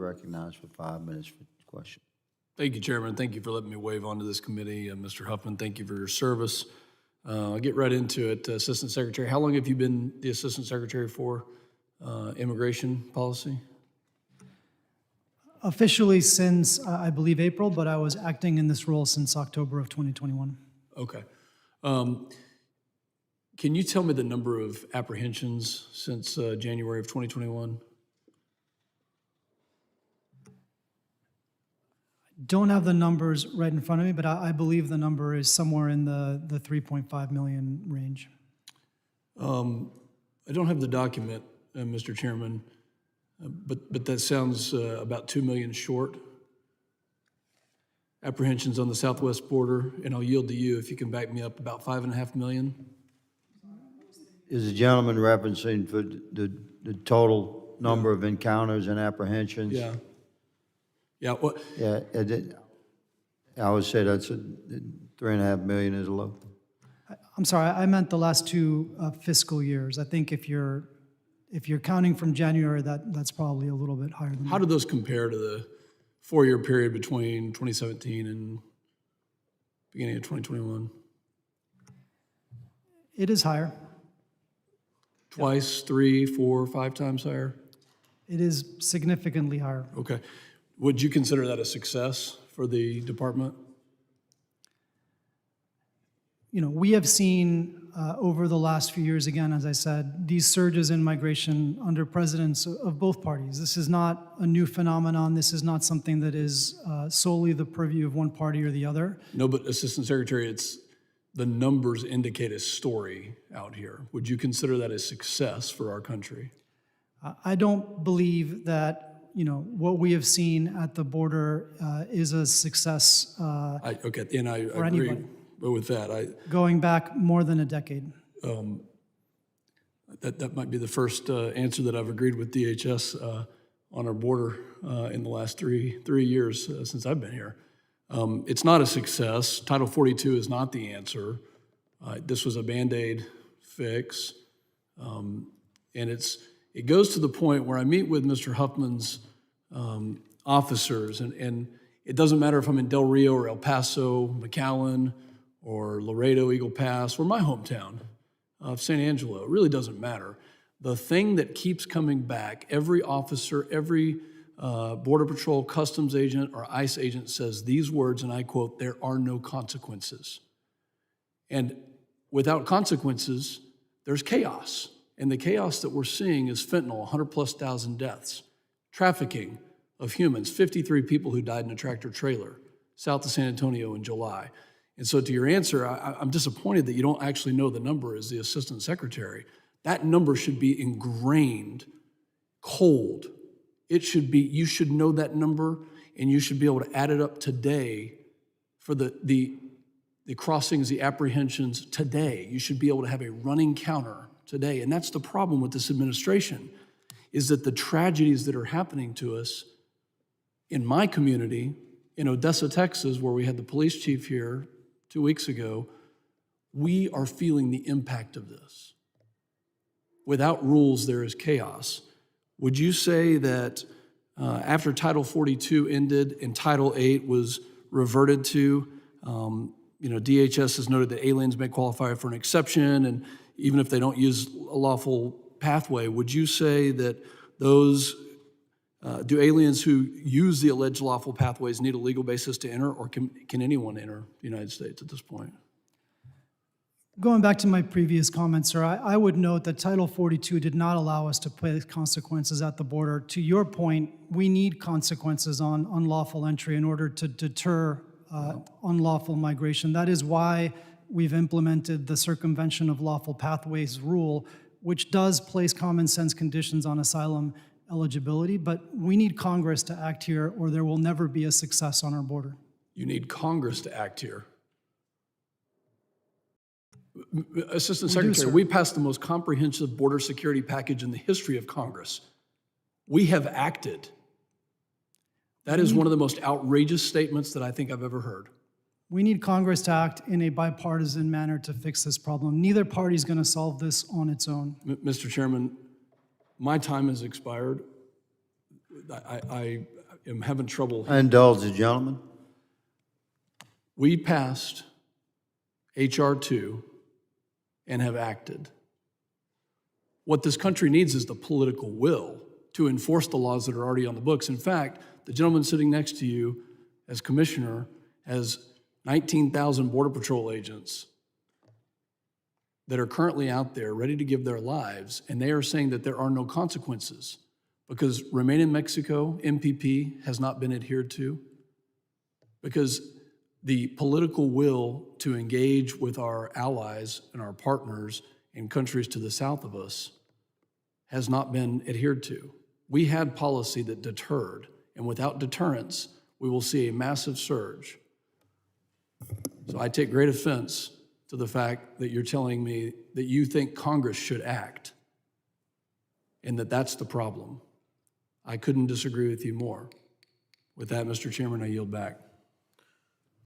recognized for 5 minutes for question. Thank you, Chairman. Thank you for letting me wave onto this committee. Mr. Huffman, thank you for your service. I'll get right into it. Assistant Secretary, how long have you been the Assistant Secretary for immigration policy? Officially since, I believe, April, but I was acting in this role since October of 2021. Okay. Can you tell me the number of apprehensions since January of 2021? Don't have the numbers right in front of me, but I believe the number is somewhere in the 3.5 million range. I don't have the document, Mr. Chairman, but that sounds about 2 million short. Apprehensions on the southwest border, and I'll yield to you if you can back me up, about 5.5 million. Is the gentleman referencing for the total number of encounters and apprehensions? Yeah. Yeah. Well, Yeah, I would say that's 3.5 million is low. I'm sorry, I meant the last two fiscal years. I think if you're counting from January, that's probably a little bit higher than how that. do those compare to the 4-year period between 2017 and beginning of 2021? It is higher. Twice, 3, 4, 5 times higher? It is significantly higher. Okay. Would you consider that a success for the department? You know, we have seen over the last few years, again, as I said, these surges in migration under presidents of both parties. This is not a new phenomenon. This is not something that is solely the purview of one party or the other. No, but Assistant Secretary, the numbers indicate a story out here. Would you consider that a success for our country? I don't believe that, you know, what we have seen at the border is a success Okay, and I agree anybody. with that. Going back more than a decade. That might be the first answer that I've agreed with DHS on our border in the last three years since I've been here. It's not a success. Title 42 is not the answer. This was a Band-Aid fix. And it goes to the point where I meet with Mr. Huffman's officers, and it doesn't matter if I'm in Del Rio or El Paso, McAllen, or Laredo, Eagle Pass, or my hometown of San Angelo. It really doesn't matter. The thing that keeps coming back, every officer, every Border Patrol, Customs agent, or ICE agent says these words, and I quote, "There are no consequences." And without consequences, there's chaos. And the chaos that we're seeing is fentanyl, 100,000+ deaths, trafficking of humans, 53 people who died in a tractor trailer south of San Antonio in July. And so to your answer, I'm disappointed that you don't actually know the number as the Assistant Secretary. That number should be ingrained, cold. It should be, you should know that number, and you should be able to add it up today for the crossings, the apprehensions today. You should be able to have a running counter today. And that's the problem with this administration, is that the tragedies that are happening to us in my community, in Odessa, Texas, where we had the police chief here 2 weeks ago, we are feeling the impact of this. Without rules, there is chaos. Would you say that after Title 42 ended and Title 8 was reverted to, DHS has noted that aliens may qualify for an exception, and even if they don't use a lawful pathway, would you say that do aliens who use the alleged lawful pathways need a legal basis to enter, or can anyone enter the United States at this point? Going back to my previous comments, sir, I would note that Title 42 did not allow us to place consequences at the border. To your point, we need consequences on unlawful entry in order to deter unlawful migration. That is why we've implemented the circumvention of lawful pathways rule, which does place common sense conditions on asylum eligibility, but we need Congress to act here or there will never be a success on our border. You need Congress to act here. Assistant Secretary, we passed the most comprehensive border security package in the history of Congress. We have acted. That is one of the most outrageous statements that I think I've ever heard. We need Congress to act in a bipartisan manner to fix this problem. Neither party is going to solve this on its own. Mr. Chairman, my time has expired. I am having trouble. I indulge the gentleman. We passed H.R. 2 and have acted. What this country needs is the political will to enforce the laws that are already on the books. In fact, the gentleman sitting next to you as commissioner has 19,000 Border Patrol agents that are currently out there ready to give their lives, and they are saying that there are no consequences because Remain in Mexico, MPP, has not been adhered to, because the political will to engage with our allies and our partners in countries to the south of us has not been adhered to. We had policy that deterred, and without deterrence, we will see a massive surge. So I take great offense to the fact that you're telling me that you think Congress should act and that that's the problem. I couldn't disagree with you more. With that, Mr. Chairman, I yield back.